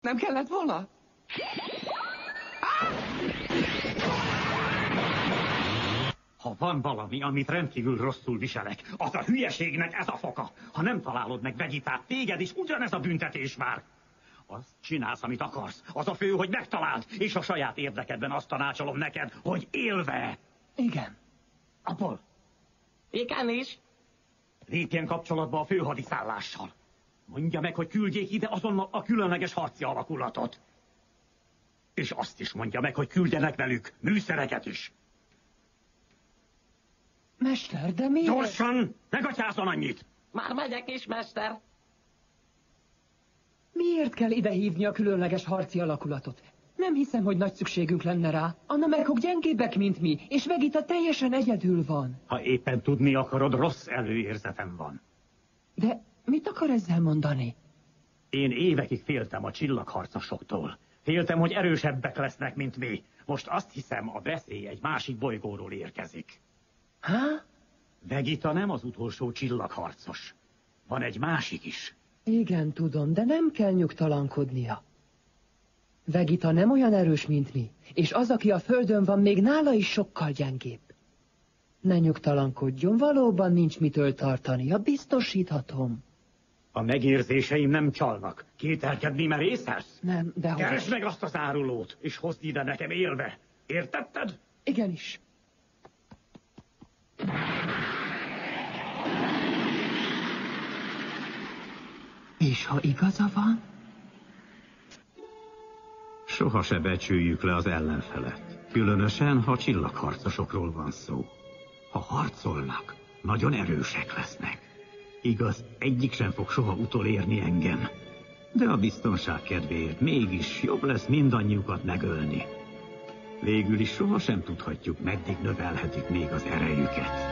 Nem kellett volna? Ha van valami, amit rendkívül rosszul viselek, az a hülyeségnek ez a foka. Ha nem találod meg Vegitát, téged is ugyanez a büntetés vár. Azt csinálsz, amit akarsz. Az a fő, hogy megtaláld, és a saját érdekedben azt tanácsolom neked, hogy élve. Igen. Apol, Igenis. lépjen kapcsolatba a főhadiszállással. Mondja meg, hogy küldjék ide azonnal a különleges harci alakulatot. És azt is mondja meg, hogy küldjenek velük műszereket is. Mester, de miért? Gyorsan! Megatyázzon annyit! Már megyek is, mester. Miért kell ide hívni a különleges harci alakulatot? Nem hiszem, hogy nagy szükségünk lenne rá. A Namekhok gyengébbek, mint mi, és Vegita teljesen egyedül van. Ha éppen tudni akarod, rossz előérzetem van. De mit akar ezzel mondani? Én évekig féltem a csillagharcosoktól. Féltem, hogy erősebbek lesznek, mint mi. Most azt hiszem, a veszély egy másik bolygóról érkezik. Há? Vegita nem az utolsó csillagharcos. Van egy másik is. Igen, tudom, de nem kell nyugtalankodnia. Vegita nem olyan erős, mint mi, és az, aki a földön van, még nála is sokkal gyengébb. Ne nyugtalankodjon, valóban nincs mitől tartania, biztosíthatom. A megérzéseim nem csalnak. Kételkedni merészelsz? Nem, de hogy... Keresd meg azt az árulót, és hozd ide nekem élve. Értetted? Igenis. És ha igaza van? Soha se becsüljük le az ellenfelet. Különösen, ha csillagharcosokról van szó. Ha harcolnak, nagyon erősek lesznek. Igaz, egyik sem fog soha utolérni engem. De a biztonság kedvéért mégis jobb lesz mindannyiukat megölni. Végül is sohasem tudhatjuk, meddig növelhetik még az erejüket.